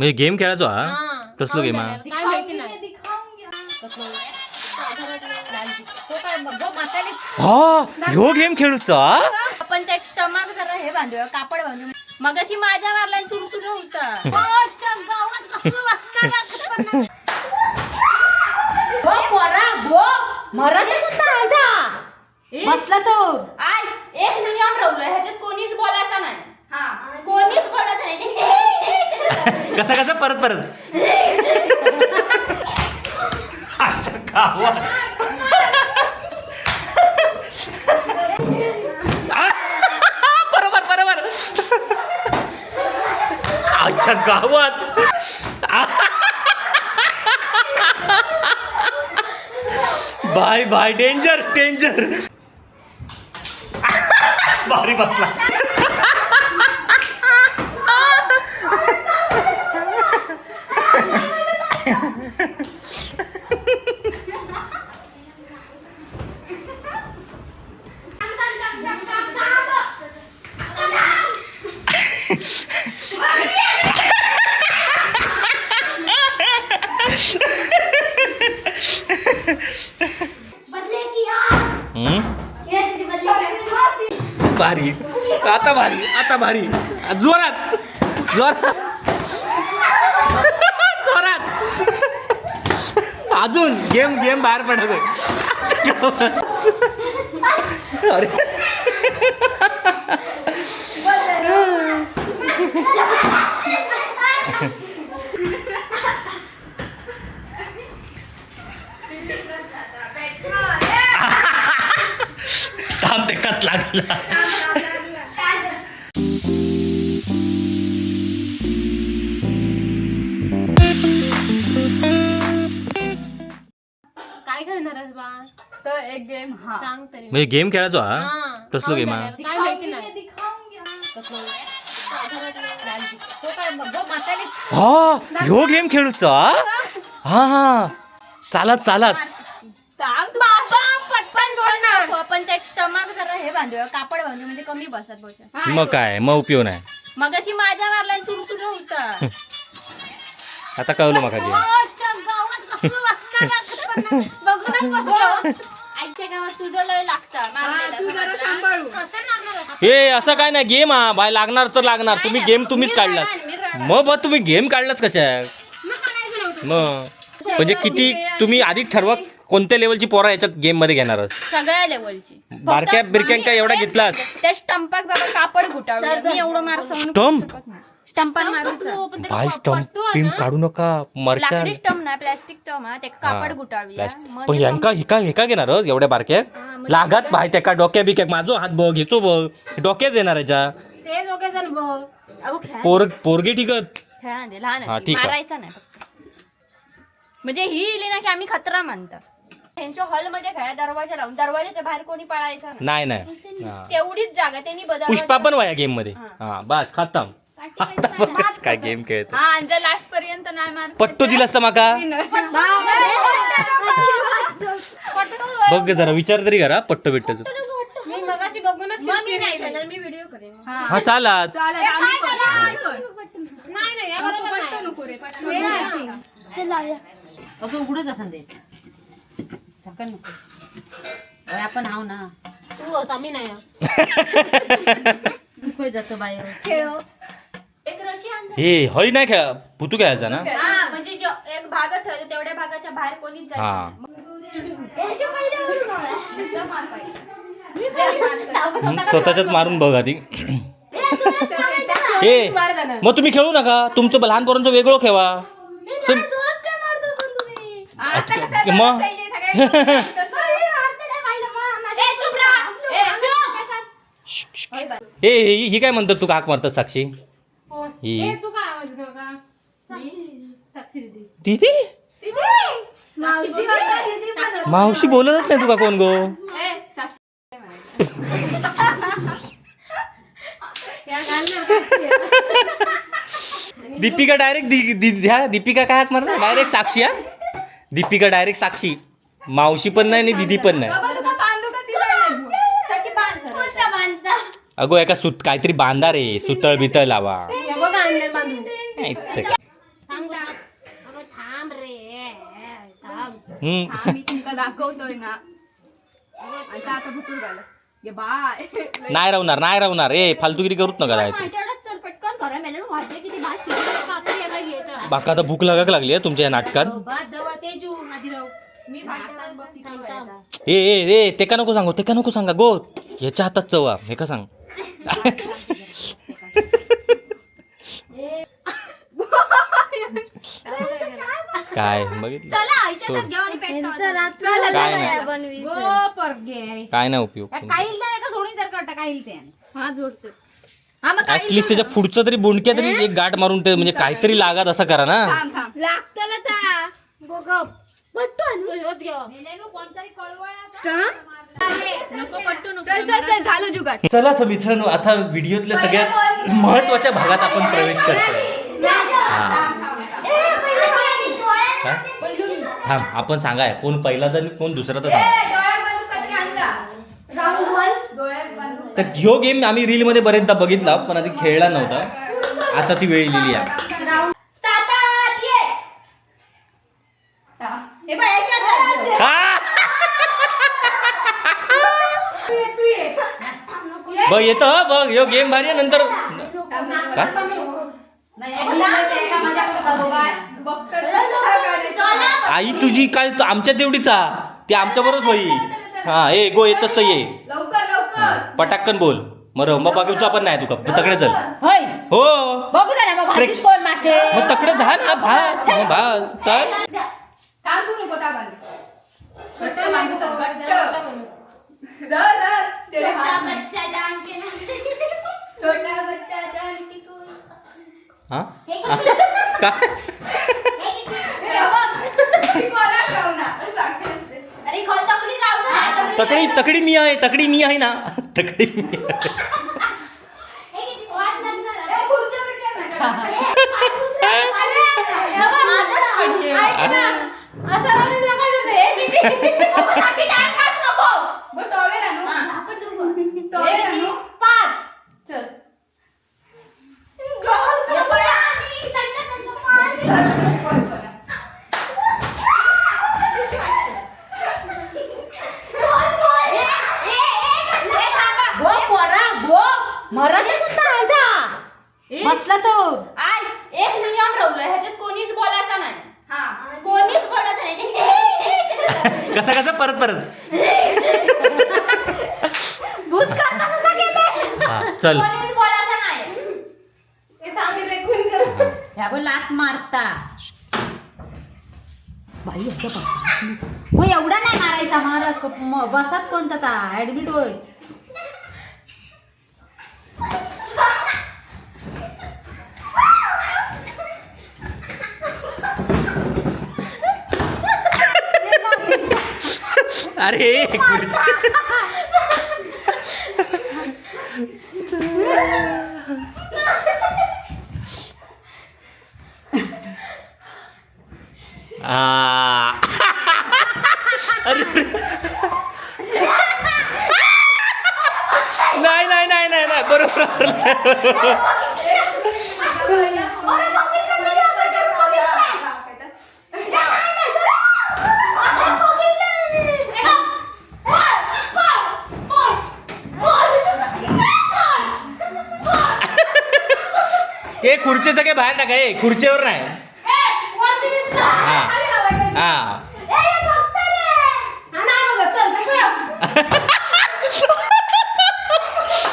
म्हणजे गेम खेळायचो हा हा. कसलो गेम हा काय माहिती नाही हा ह्यो गेम खेळूचो हा आपण त्या स्टमक जरा हे बांधूया कापड बांधू मग अशी माझ्या मारला सुरू सुरू होता बसला तो आज एक नियम ठेवलं ह्याच्यात कोणीच बोलायचं नाही हा कोणीच बोलायचं नाही कसा कसा परत परत अच्छा गावात बरोबर बरोबर अच्छा गावात बाय बाय डेंजर डेंजर भारी बसला भारी आता भारी आता भारी जोरात जोरात जोरात अजून गेम गेम बाहेर पडतोय अरे थांब ते कत लागला काय खेळणार आहेस बा तर एक गेम हा सांग तरी म्हणजे गेम खेळायचो हा हा. कसलो गेम हा काय माहिती नाही हा ह्यो गेम खेळूचो हा हा चालत चालत पटपन जोडणार आपण त्या स्टमक जरा हे बांधूया कापड बांधू म्हणजे कमी बसत बोलच्या मग काय मग उपयोग नाही मग अशी माझ्या मारला सुरू सुरू होता आता कळलं मग गेम बघूनच बसलो आईच्या गावात तुझं लय लागतं ए असं काय नाही गेम हा बाय लागणार तर लागणार तुम्ही गेम तुम्हीच काढलात मग बघ तुम्ही गेम काढलाच कशा मग म्हणजे किती तुम्ही आधी ठरवा कोणत्या लेवलची पोरा याच्यात गेम मध्ये घेणार आहात? सगळ्या लेवलची बारक्या बिरक्यांका एवढा घेतलास त्या स्टंपाक बाबा कापड गुटावलं मी एवढं मार स्टंप स्टंपान मारूचा बाय स्टंप पिम काढू नका मरशाल लाकडी स्टंप ना प्लास्टिक स्टंप हा ते कापड गुटावली पण यांका हिका घेणार आहोत एवढ्या बारक्या लागत बाय त्या डोक्या बिक्या माझो हात बघ घेतो बघ डोक्याच येणार याच्या ते दोघे जण बघ पोरगी ठीकत खेळा दे लहान हा, आहे ती, ठीक आहे. मारायचा नाही फक्त. म्हणजे ही इली ना की आम्ही खतरा मानतात त्यांच्या हॉल मध्ये खेळा दरवाजा लावून दरवाजाच्या बाहेर कोणी पळायचा नाही नाही नाही हा. तेवढीच जागा त्यांनी पुष्पा पण वया गेम मध्ये हा बस खतम काय गेम खेळतो हा आणि जर लास्ट पर्यंत नाही मार पट्टो दिलास तर माका बघ जरा विचार तरी करा पट्टो बिट्टो मी मगाशी बघूनच मी नाही खेळणार, मी व्हिडिओ करेन हा चालात नाही नाही या बरोबर नाही. असं उघडच असं दे सकाळ नको होय, आपण हाव ना तू होता मी नाही दुखोय जातो बाहेर खेळ एक रशी आण. हे हय नाही खेळ भुतू खेळायचा ना हा म्हणजे जो एक भाग ठरतो तेवढ्या भागाच्या बाहेर कोणीच जायचं हा. नाही. ह्याच्या पहिल्यावर जाऊया. मार पाहिजे. स्वतःच्याच मारून बघ आधी ए मग तुम्ही खेळू नका तुमचं लहान पोरांचं वेगळं खेळा सम- आता कसं मग? पहिले सगळ्यांनी तसं. ए, चुप राहा. ए, चुप. ए ही काय म्हणतात तू काक मारतात साक्षी ही ए, तू काय आवाज देऊ का साक्षी दीदी दीदी मावशी मावशी बोलतच नाही तुका कोण गो ए, साक्षी या घालणार दीपिका डायरेक्ट दीपिका काय हाक मारतात डायरेक्ट साक्षी हा दीपिका डायरेक्ट साक्षी मावशी पण नाही आणि दीदी पण नाही साक्षी बांध सरळ. अगो एका काहीतरी बांधा रे सुतळ बितळ लावा हे बघा आणले बांधून नाही, इथं काय. मी तुमका दाखवतोय ना आता भुकूर झालं ये बाय नाही राहणार ए फालतूगिरी करूच नका जायचं चल पटकन करा मॅडम वाटते किती भात शिजवलं का आता यायला घेत बाका आता भूक लागायला लागली आहे तुमच्या या नाटकात भात जवळ तेजू आधी राहू मी भातात बघ किती वेळा ए ते का नको सांगा गो ह्याच्या हातात चवा हे का सांग काय बघितलं चला इथे घेऊ आणि पेट काय नाही काय नाही उपयोग काही का जोडी तर करता काही ते हा जोडचं हा मग ऍटलिस्ट त्याच्या पुढचं तरी बुंडक्या तरी एक गाठ मारून ते म्हणजे काहीतरी लागत असं करा ना थांब थांब लागतं ना नको पट्टू नको चल झालं जुगाट चला तर मित्रांनो आता व्हिडिओतल्या सगळ्यात महत्वाच्या भागात आपण प्रवेश करतोय हा? थांब आपण सांगाय कोण पहिला तर कोण दुसरा तर सांगा तर ह्यो गेम आम्ही रील मध्ये बरेचदा बघितला पण आधी खेळला नव्हता आता ती वेळ लिहिली आहे हे बाय हा! बघ येतं बघ ह्यो गेम भारी आहे नंतर आई तुझी काय आमच्या तेवढीचा ते आमच्या बरोबर होई हा ए गो येतच तर ये पटाक्कन बोल मग बाकीचं आपण नाही तुका तकडे चल होय हो बघू जरा बाबा भाजीत कोण मासे मग तकडे जा ना भास चल काम करू नको त्या छोटा बच्चा जानकी को हा काय अरे खोल तकडी जाऊ तकडी मी आहे ना तकडी मी आहे. बसला तो एक नियम ठेवलं ह्याच्यात कोणीच बोलायचा नाही हा कोणीच बोलायचं नाही कसा परत भूत करता तसं केलं हा चल कोणीच बोलायचं नाही हे सांगितलं कोण करत ह्या पण लात मारता बाई असं बसा मग एवढा नाही मारायचा मार बसत कोणता ता ऍडमिट होय अरे नाही बरोबर हे खुर्चीचं काय बाहेर टाका हे खुर्चीवर नाही हा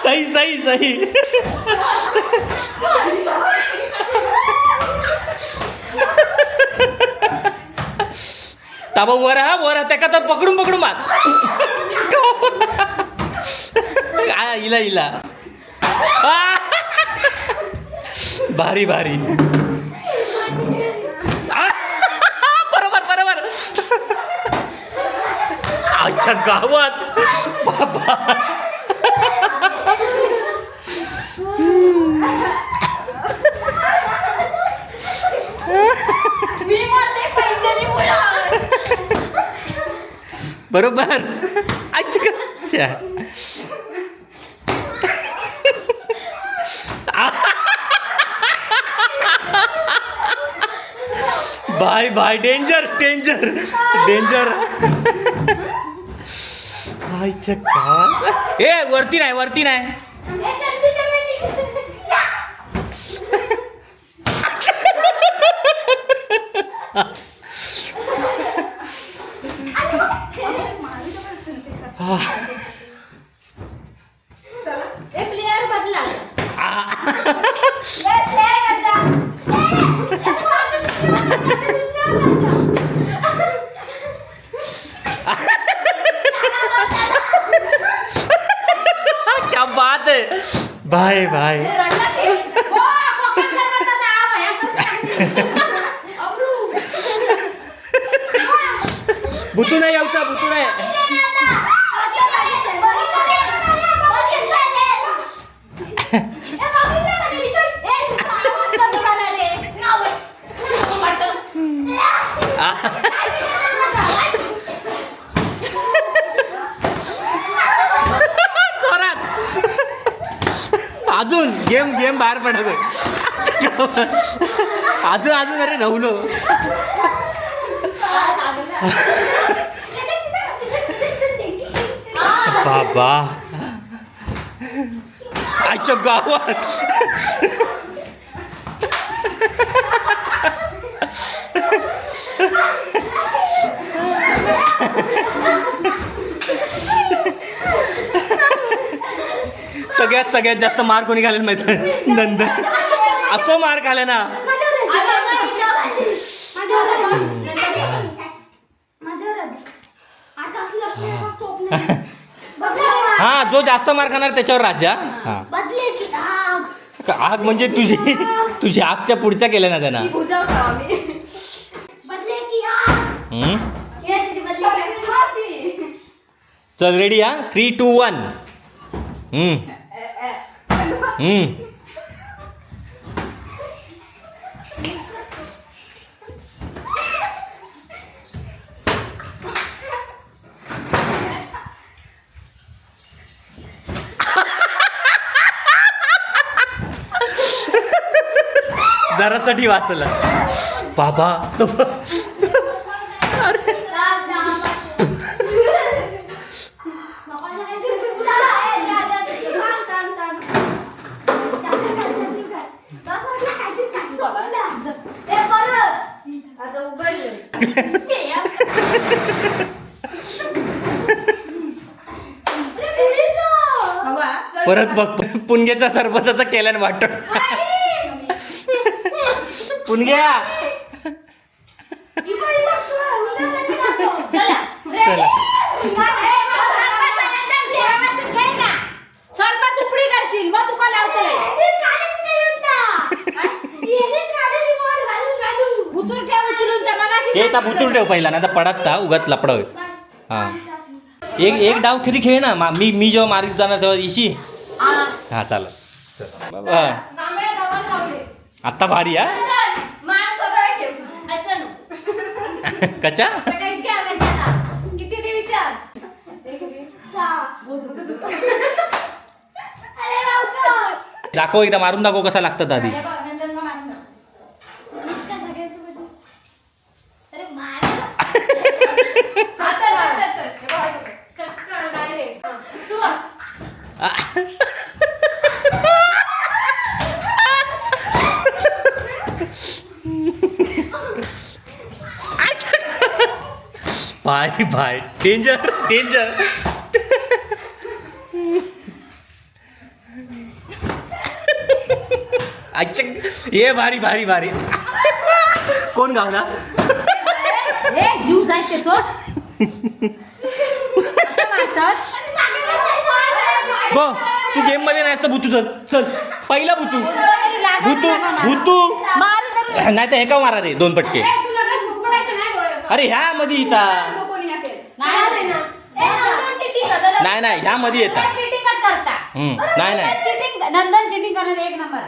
सही ताबा वर त्या तर पकडून मार इला भारी बरोबर अच्छा गावात बाबा बरोबर अच्छा भाई भाई डेंजर डेंजर डेंजर. आईच्या गावात. ए वरती नाही वरती नाही. प्लेयर बदला. क्या बात है भाई भाई. भुतू नाही यावचा भुतू नाही. अजून गेम गेम बाहेर पडतोय. अजून अजून अरे नवलो. बाबा आजच्या गावात. सगळ्यात जास्त मार कोणी घालेल माहिती नंदन. असं मार खाले ना. हा जो जास्त मार खाणार त्याच्यावर राजा. हा आग म्हणजे तुझी आगच्या पुढच्या केल्या ना त्यांना. चल रेडी हा 3, 2, 1. जरासाठी वाचला बाबा. परत बघ पुणग्याचा सरबताचा केल्यान वाटत. पुणग्या चला सरबत उपडी करशील मग तुका लावतले. भुतूर ठेव उचलून त्या मगाशी. हे भुतूर ठेव पहिला ना तर पडत ता उगाच लपडा होईल. हा एक डाव खरी खेळ ना. मी जेव्हा मारीत जाणार तेव्हा दिशी. हा चालेल. आता भारी हा. कचा किती ते विचार. दाखव एकदा मारून दाखव कसा लागतात आधी. भाई भाई डेंजर डेंजर. अच्छा ये भारी भारी भारी. कोण गावला. जीव जायचे तो गो तू गेम मध्ये नाहीस तर भूतू चल चल पहिला भूतू भूतू भूतू. नाही तर हे का मारा रे 2 पटके. अरे ह्या मध्ये येतात. नाही नाही ह्या मध्ये येतात. नाही नाही नंदन चिटिंग करण्याचा 1 नंबर.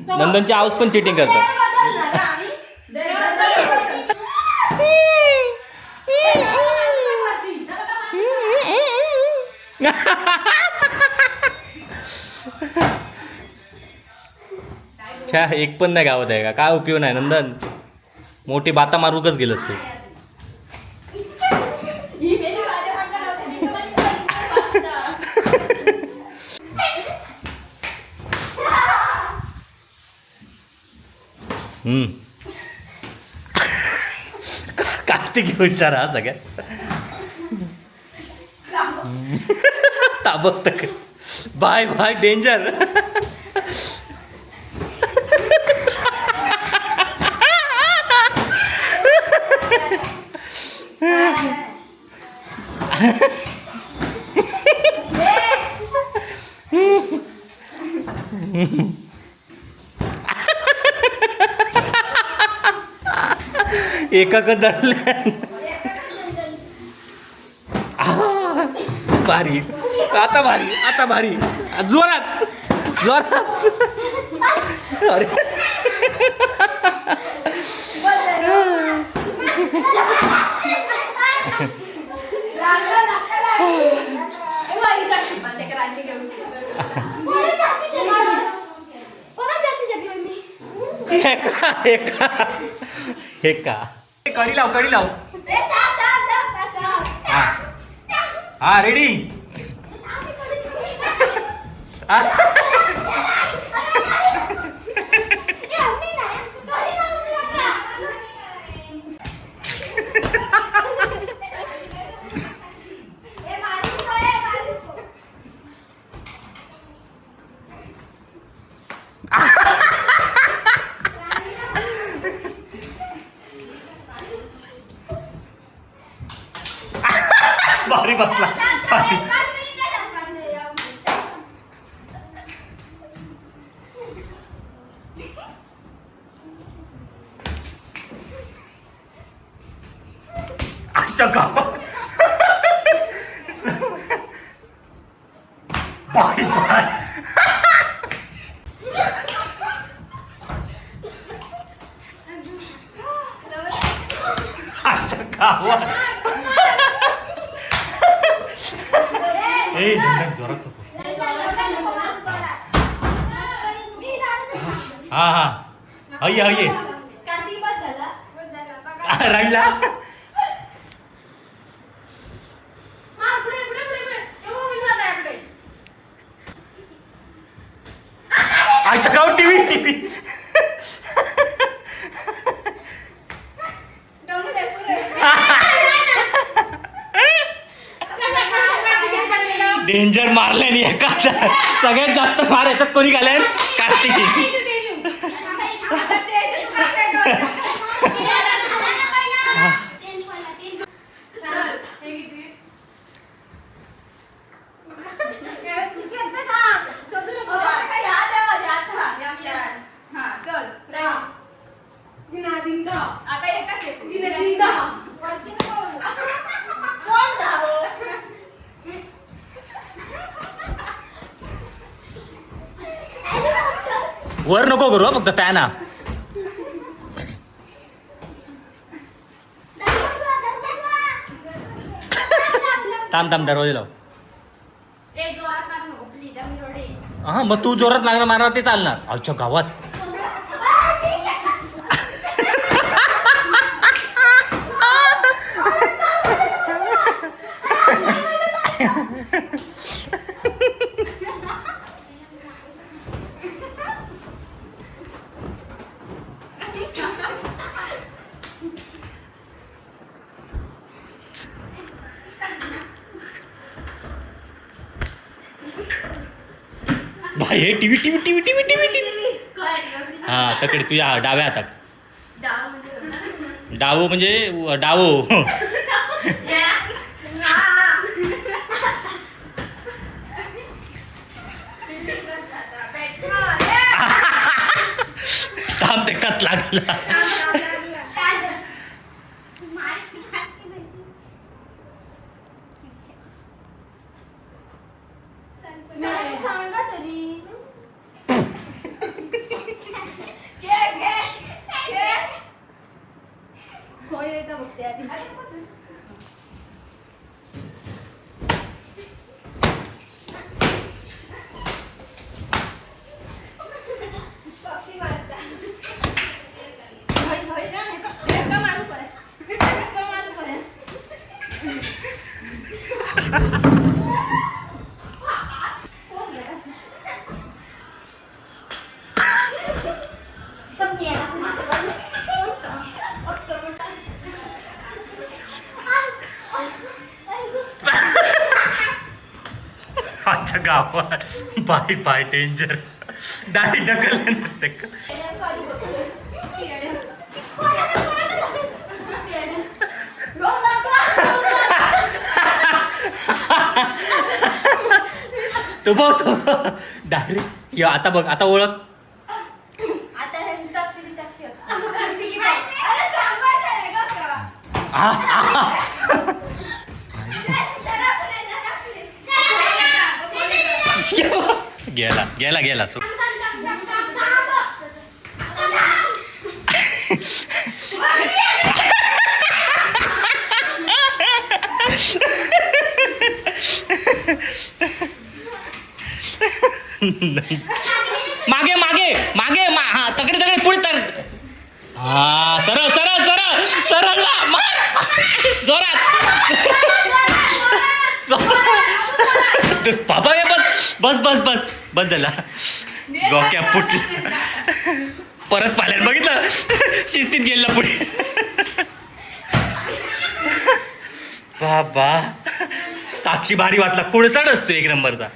नंदनचे आऊस पण चिटिंग करतात. छा एक पण नाही गावत आहे का. काय उपयोग नाही नंदन. मोठी बाता मारूकच गेलस तू. कार्तिक विचारा हा सगळ्यात ताबक बाय बाय डेंजर. एका धरल्या. भारी आता भारी आता भारी जोरात जोरात. अरे हे का कडी लाव कडी लाव. हा हा रेडी. भारी बसला भारी. अच्छा का बाय बाय. अच्छा गावात जोरात हा हा हये हये राहिला. अच्छा का टीव्ही टीव्ही. डेंजर मारल्याने एका सगळ्यात जास्त मार याच्यात कोणी घालाय कार्तिकी. वर नको करू फक्त फॅन हा. थांब थांब दरवाजे लाव. हा मग तू जोरात लागणार मारणार ते चालणार. अच्छा गावात भाई हे TV TV TV TV TV TV. हा तकडे तुझ्या डाव्या हातात. डावो म्हणजे डावो. थांब ते कत लागला. आजच्या गावात बाय बाय डेंजर डायरेक्ट ढकललं तो बघ तो डायरेक्ट आता बघ आता ओळख आता हे तक्षी बितक्षी अरे सांगायचं आहे का? गेला गेला गेला सो मागे मागे मागे हा तकडे तकडे पुढे तर हा सरळ सरळ सरळ सरळ ला, मार. जोरात बाबा हे बस बस बस बस बस झाला डोक्या फुटला परत पाल्यात बघितलं शिस्तीत गेला पुढे बाबा साक्षी भारी वाटला कुळसाड असतो एक नंबरचा